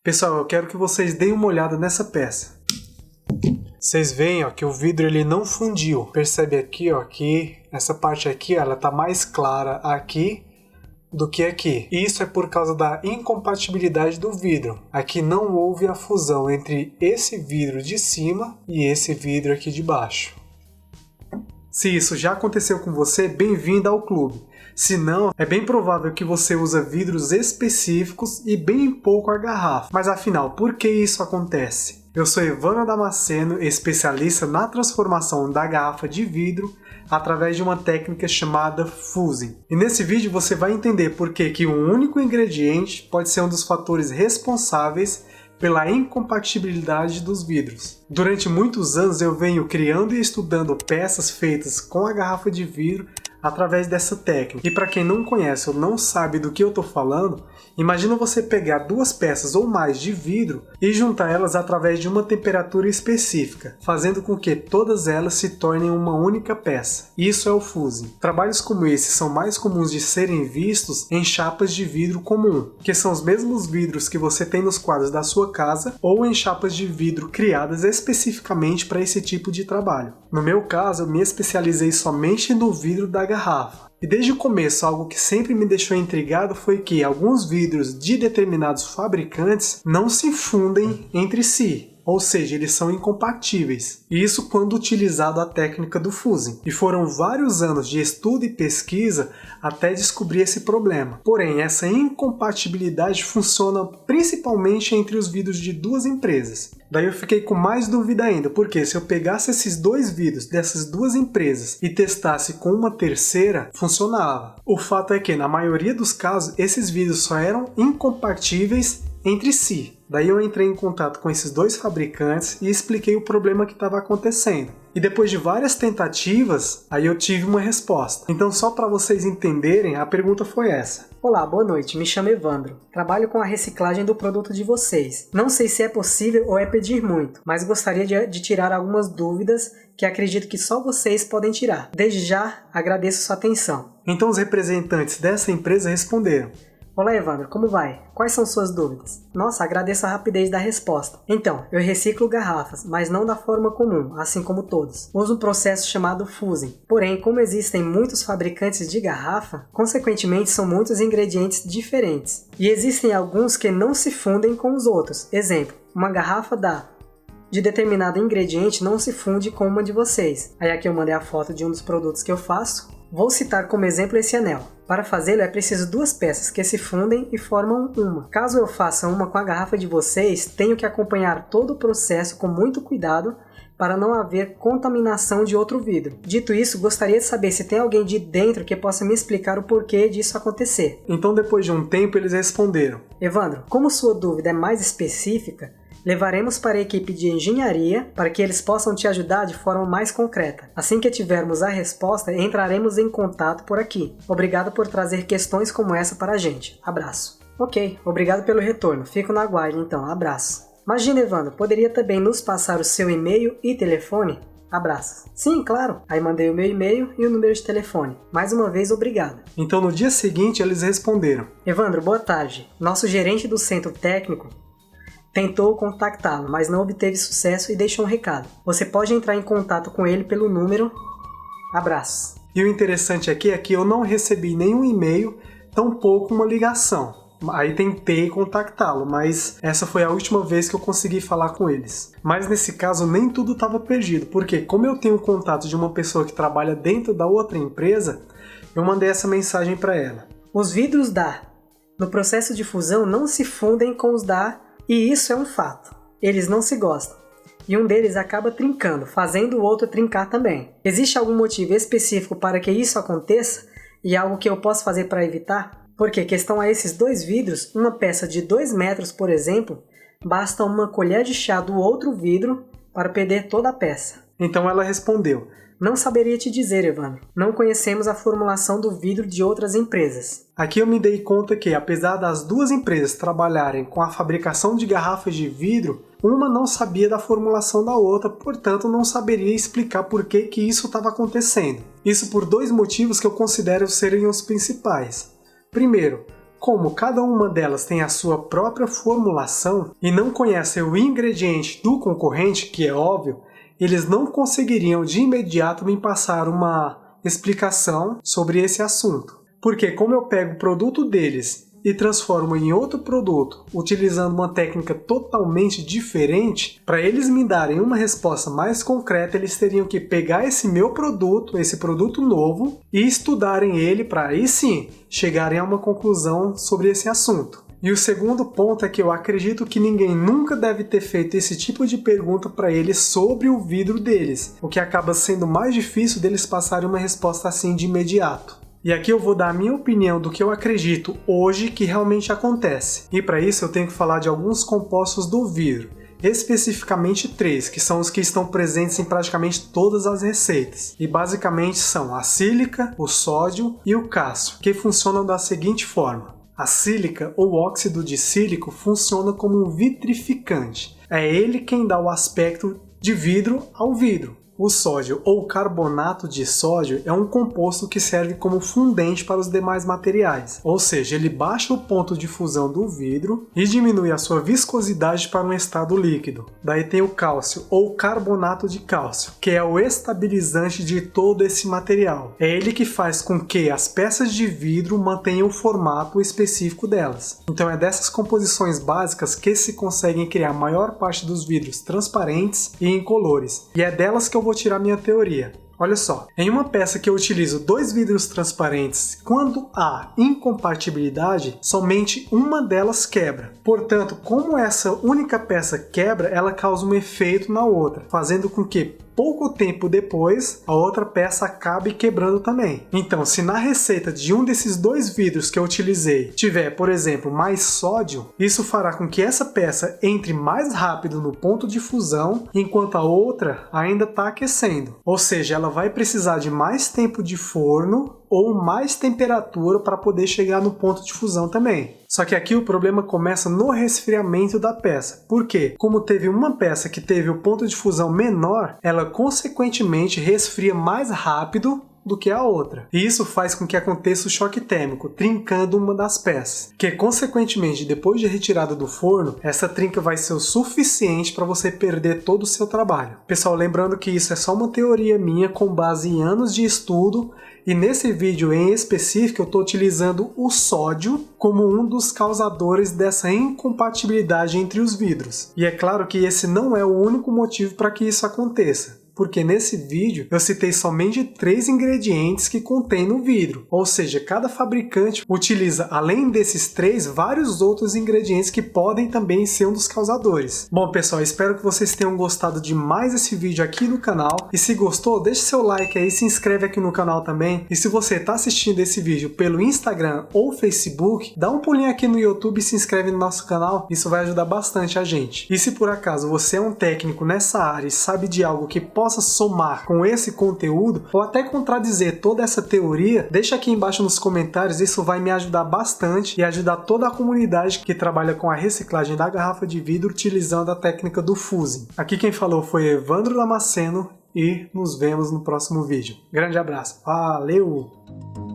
Pessoal, eu quero que vocês deem uma olhada nessa peça. Vocês veem ó, que o vidro ele não fundiu. Percebe aqui, ó, que essa parte aqui ó, ela tá mais clara aqui do que aqui. Isso é por causa da incompatibilidade do vidro. Aqui não houve a fusão entre esse vidro de cima e esse vidro aqui de baixo. Se isso já aconteceu com você, bem-vindo ao clube. Se não, é bem provável que você usa vidros específicos e bem pouco a garrafa. Mas afinal, por que isso acontece? Eu sou Evandro Damasceno, especialista na transformação da garrafa de vidro através de uma técnica chamada fusing. E nesse vídeo você vai entender por que um único ingrediente pode ser um dos fatores responsáveis pela incompatibilidade dos vidros. Durante muitos anos eu venho criando e estudando peças feitas com a garrafa de vidro através dessa técnica. E para quem não conhece ou não sabe do que eu estou falando, imagina você pegar duas peças ou mais de vidro e juntar elas através de uma temperatura específica, fazendo com que todas elas se tornem uma única peça. Isso é o fusing. Trabalhos como esse são mais comuns de serem vistos em chapas de vidro comum, que são os mesmos vidros que você tem nos quadros da sua casa, ou em chapas de vidro criadas especificamente para esse tipo de trabalho. No meu caso, eu me especializei somente no vidro da garrafa. E desde o começo, algo que sempre me deixou intrigado foi que alguns vidros de determinados fabricantes não se fundem entre si. Ou seja, eles são incompatíveis. E isso quando utilizado a técnica do fusing. E foram vários anos de estudo e pesquisa até descobrir esse problema. Porém, essa incompatibilidade funciona principalmente entre os vidros de duas empresas. Daí eu fiquei com mais dúvida ainda, porque se eu pegasse esses dois vidros dessas duas empresas e testasse com uma terceira, funcionava. O fato é que, na maioria dos casos, esses vidros só eram incompatíveis entre si. Daí eu entrei em contato com esses dois fabricantes e expliquei o problema que estava acontecendo. E depois de várias tentativas, aí eu tive uma resposta. Então só para vocês entenderem, a pergunta foi essa. Olá, boa noite, me chamo Evandro. Trabalho com a reciclagem do produto de vocês. Não sei se é possível ou é pedir muito, mas gostaria de tirar algumas dúvidas que acredito que só vocês podem tirar. Desde já, agradeço sua atenção. Então os representantes dessa empresa responderam. Olá, Evandro, como vai? Quais são suas dúvidas? Nossa, agradeço a rapidez da resposta. Então, eu reciclo garrafas, mas não da forma comum, assim como todos. Uso um processo chamado fusing. Porém, como existem muitos fabricantes de garrafa, consequentemente são muitos ingredientes diferentes. E existem alguns que não se fundem com os outros. Exemplo, uma garrafa de determinado ingrediente não se funde com uma de vocês. Aí aqui eu mandei a foto de um dos produtos que eu faço. Vou citar como exemplo esse anel. Para fazê-lo é preciso duas peças que se fundem e formam uma. Caso eu faça uma com a garrafa de vocês, tenho que acompanhar todo o processo com muito cuidado para não haver contaminação de outro vidro. Dito isso, gostaria de saber se tem alguém de dentro que possa me explicar o porquê disso acontecer. Então depois de um tempo eles responderam. Evandro, como sua dúvida é mais específica, levaremos para a equipe de engenharia para que eles possam te ajudar de forma mais concreta. Assim que tivermos a resposta, entraremos em contato por aqui. Obrigado por trazer questões como essa para a gente. Abraço. Ok, obrigado pelo retorno. Fico na guarda então. Abraço. Imagina, Evandro, poderia também nos passar o seu e-mail e telefone? Abraços. Sim, claro. Aí mandei o meu e-mail e o número de telefone. Mais uma vez, obrigado. Então no dia seguinte eles responderam. Evandro, boa tarde. Nosso gerente do centro técnico tentou contactá-lo, mas não obteve sucesso e deixou um recado. Você pode entrar em contato com ele pelo número... Abraços. E o interessante aqui é que eu não recebi nenhum e-mail, tampouco uma ligação. Aí tentei contactá-lo, mas essa foi a última vez que eu consegui falar com eles. Mas nesse caso nem tudo estava perdido, porque como eu tenho contato de uma pessoa que trabalha dentro da outra empresa, eu mandei essa mensagem para ela. Os vidros no processo de fusão não se fundem com os e isso é um fato. Eles não se gostam. E um deles acaba trincando, fazendo o outro trincar também. Existe algum motivo específico para que isso aconteça? E algo que eu posso fazer para evitar? Porque questão a esses dois vidros, uma peça de 2 metros, por exemplo, basta uma colher de chá do outro vidro para perder toda a peça. Então ela respondeu. Não saberia te dizer, Evandro. Não conhecemos a formulação do vidro de outras empresas. Aqui eu me dei conta que, apesar das duas empresas trabalharem com a fabricação de garrafas de vidro, uma não sabia da formulação da outra, portanto não saberia explicar por que isso estava acontecendo. Isso por 2 motivos que eu considero serem os principais. Primeiro, como cada uma delas tem a sua própria formulação e não conhecem o ingrediente do concorrente, que é óbvio, eles não conseguiriam de imediato me passar uma explicação sobre esse assunto. Porque como eu pego o produto deles e transformo em outro produto, utilizando uma técnica totalmente diferente, para eles me darem uma resposta mais concreta, eles teriam que pegar esse meu produto, esse produto novo, e estudarem ele para aí sim chegarem a uma conclusão sobre esse assunto. E o segundo ponto é que eu acredito que ninguém nunca deve ter feito esse tipo de pergunta para eles sobre o vidro deles, o que acaba sendo mais difícil deles passarem uma resposta assim de imediato. E aqui eu vou dar a minha opinião do que eu acredito hoje que realmente acontece. E para isso eu tenho que falar de alguns compostos do vidro, especificamente 3, que são os que estão presentes em praticamente todas as receitas. E basicamente são a sílica, o sódio e o cálcio, que funcionam da seguinte forma. A sílica ou óxido de sílico funciona como um vitrificante. É ele quem dá o aspecto de vidro ao vidro. O sódio ou carbonato de sódio é um composto que serve como fundente para os demais materiais, ou seja, ele baixa o ponto de fusão do vidro e diminui a sua viscosidade para um estado líquido. Daí tem o cálcio ou carbonato de cálcio, que é o estabilizante de todo esse material. É ele que faz com que as peças de vidro mantenham o formato específico delas. Então é dessas composições básicas que se conseguem criar a maior parte dos vidros transparentes e incolores, e é delas que eu vou tirar minha teoria. Olha só, em uma peça que eu utilizo 2 vidros transparentes, quando há incompatibilidade, somente uma delas quebra. Portanto, como essa única peça quebra, ela causa um efeito na outra, fazendo com que pouco tempo depois, a outra peça acabe quebrando também. Então, se na receita de um desses 2 vidros que eu utilizei tiver, por exemplo, mais sódio, isso fará com que essa peça entre mais rápido no ponto de fusão, enquanto a outra ainda está aquecendo. Ou seja, ela vai precisar de mais tempo de forno ou mais temperatura para poder chegar no ponto de fusão também. Só que aqui o problema começa no resfriamento da peça. Por quê? Como teve uma peça que teve o ponto de fusão menor, ela consequentemente resfria mais rápido do que a outra. E isso faz com que aconteça o choque térmico, trincando uma das peças. Que, consequentemente, depois de retirada do forno, essa trinca vai ser o suficiente para você perder todo o seu trabalho. Pessoal, lembrando que isso é só uma teoria minha com base em anos de estudo, e nesse vídeo em específico eu estou utilizando o sódio como um dos causadores dessa incompatibilidade entre os vidros. E é claro que esse não é o único motivo para que isso aconteça, porque nesse vídeo eu citei somente 3 ingredientes que contém no vidro, ou seja, cada fabricante utiliza, além desses 3, vários outros ingredientes que podem também ser um dos causadores. Bom pessoal, espero que vocês tenham gostado de mais esse vídeo aqui no canal, e se gostou, deixe seu like aí, se inscreve aqui no canal também, e se você está assistindo esse vídeo pelo Instagram ou Facebook, dá um pulinho aqui no YouTube e se inscreve no nosso canal, isso vai ajudar bastante a gente. E se por acaso você é um técnico nessa área e sabe de algo que possa somar com esse conteúdo ou até contradizer toda essa teoria, deixa aqui embaixo nos comentários, isso vai me ajudar bastante e ajudar toda a comunidade que trabalha com a reciclagem da garrafa de vidro utilizando a técnica do fusing. Aqui quem falou foi Evandro Damasceno e nos vemos no próximo vídeo. Grande abraço, valeu!